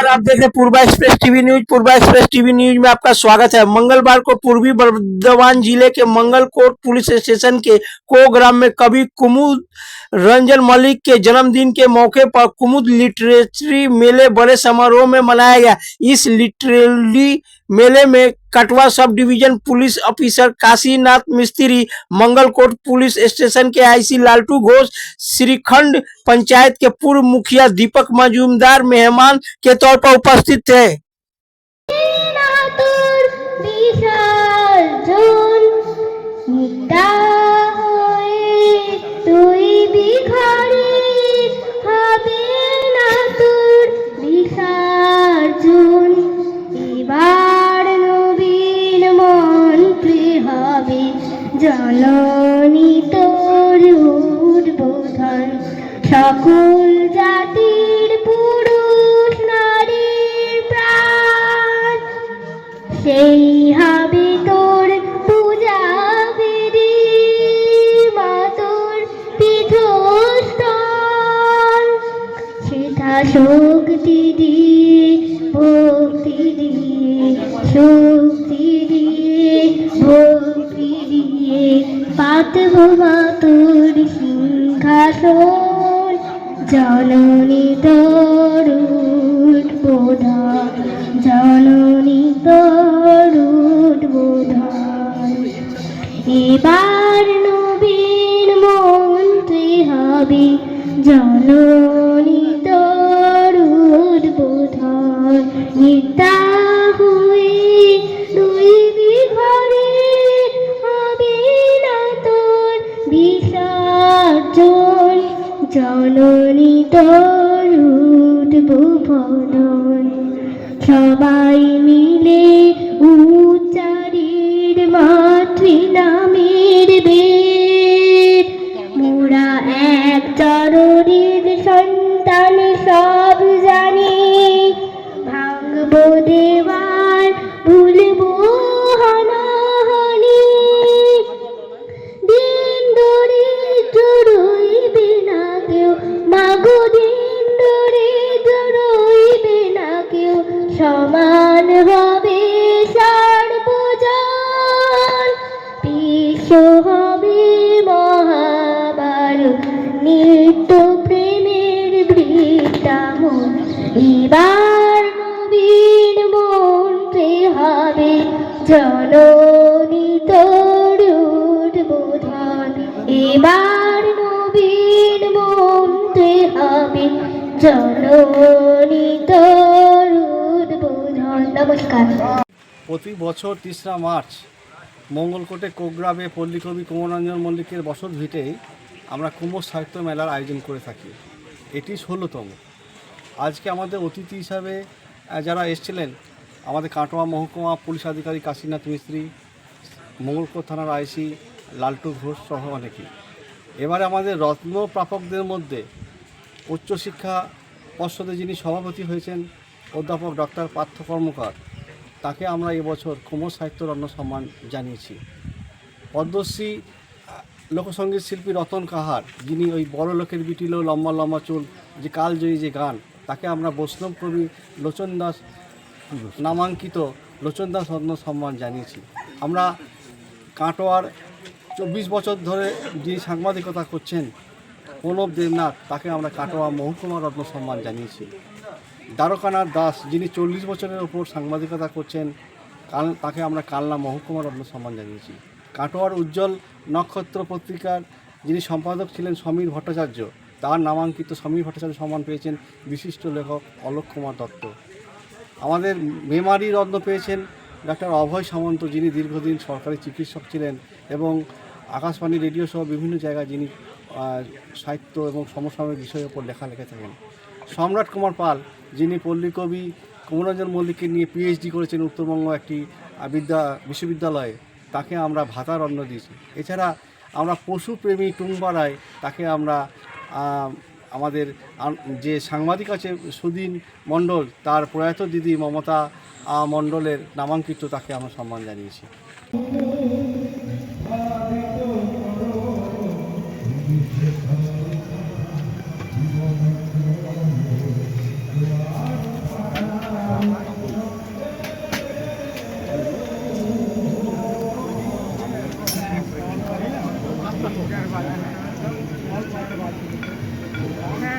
नमस्कार, आप देख रहे हैं पूर्वा एक्सप्रेस टीवी न्यूज। पूर्वा एक्सप्रेस टीवी न्यूज में आपका स्वागत है। मंगलवार को पूर्वी बर्धमान जिले के मंगलकोट पुलिस स्टेशन के को ग्राम में कवि कुमुद रंजन मलिक के जन्मदिन के मौके पर कुमुद लिटरेचरी मेले बड़े समारोह में मनाया गया। इस लिटरेरी मेले में कटवा sub division police officer Kashinath मिस्त्री, मंगलकोट पुलिस स्टेशन के आईसी लालटू घोष, श्रीखंड पंचायत के पूर्व मुखिया दीपक मजूमदार मेहमान के तौर पर उपस्थित थे। জননী তোর উদ্বোধন সকল জাতির পুরুষ নারীর প্রাণ, সেই হবে তোর পূজা বিধি মা তোর পীঠস্থান। সেটা শক্তি দিয়ে ভক্তি দিয়ে শক্তি দিয়ে ভক্তি দিয়ে পাতব মা তোর সিংহাসন। জননী তোর উদ্বোধন জননী তোর উদ্বোধন। এবার নবীন মন্ত্রী হবে জননী তোর উদ্বোধন। নিতা হয়ে দুই বিঘরে হবে না তোর বিসর্জন। জননী তোর উদ্বোধন। সবাই মিলে উচ্চারির মাতৃনামের বেদ, মোরা এক চরণের সন্তান সব জানি। ভাঙব দেওয়াল ভুলব হানাহানি, দিন দরিদ্র রইবে না কেউ মাগো, দিন দরিদ্র রইবে না কেউ। সমান হবে সর্বজন, বিশ্ব হবে মহাভারত, নিত্য প্রেমের বৃন্দাবন। এবার নবীন মন্ত্রী হবে জননী তোর উদ্বোধন। এবার নবীন মন্ত্রী হবে জননী তোর উদ্বোধন। নমস্কার। প্রতি বছর ৩রা মার্চ মঙ্গলকোটে কোগ্রামে পল্লীকবি কুমুরঞ্জন মল্লিকের বসত ভিটেই আমরা কুমোর সাহিত্য মেলার আয়োজন করে থাকি। এটি ১৬তম। আজকে আমাদের অতিথি হিসাবে যারা এসেছিলেন, আমাদের কাটোয়া মহকুমা পুলিশ আধিকারিক কাশীনাথ মিস্ত্রি, মঙ্গলকোট থানার আইসি লালটু ঘোষ সহ অনেকেই। এবারে আমাদের রত্ন প্রাপকদের মধ্যে উচ্চশিক্ষা পর্ষদে যিনি সভাপতি হয়েছেন অধ্যাপক ডক্টর পার্থ কর্মকার, তাকে আমরা এবছর কুমোর সাহিত্য রত্ন সম্মান জানিয়েছি। পদ্মশ্রী লোকসঙ্গীত শিল্পী রতন কাহার, যিনি ওই বড় লোকের বিটিলেও লম্বা লম্বা চুল যে কালজয়ী যে গান, তাকে আমরা বৈষ্ণব কবি লোচন দাস নামাঙ্কিত লোচন দাস রত্ন সম্মান জানিয়েছি। আমরা কাটোয়ার ২৪ বছর ধরে যিনি সাংবাদিকতা করছেন প্রণব দেবনাথ, তাকে আমরা কাটোয়া মহকুমা রত্ন সম্মান জানিয়েছি। দ্বারকানাথ দাস, যিনি ৪০ বছরের ওপর সাংবাদিকতা করছেন, তাকে আমরা কালনা মহকুমা রত্ন সম্মান জানিয়েছি। কাটোয়ার উজ্জ্বল নক্ষত্র পত্রিকার যিনি সম্পাদক ছিলেন সমীর ভট্টাচার্য, তার নামাঙ্কিত সমীর ভট্টাচার্য সম্মান পেয়েছেন বিশিষ্ট লেখক অলোক কুমার দত্ত। আমাদের মেমারি রত্ন পেয়েছেন ডক্টর অভয় সামন্ত, যিনি দীর্ঘদিন সরকারি চিকিৎসক ছিলেন এবং আকাশবাণী রেডিও সহ বিভিন্ন জায়গায় যিনি সাহিত্য এবং সমসাময়িক বিষয়ের উপর লেখা লিখে থাকেন। সম্রাট কুমার পাল, যিনি পল্লীকবি কুমুরঞ্জন মল্লিককে নিয়ে পিএইচডি করেছেন উত্তরবঙ্গ একটি বিশ্ববিদ্যালয়ে, তাকে আমরা ভাতা রত্ন দিয়েছি। এছাড়া আমরা পশুপ্রেমী টুংপাড়ায়, তাকে আমরা আমাদের যে সাংবাদিক আছে সুদিন মণ্ডল, তার প্রয়াত দিদি মমতা মণ্ডলের নামাঙ্কিত, তাকে আমরা সম্মান জানিয়েছি। হ্যাঁ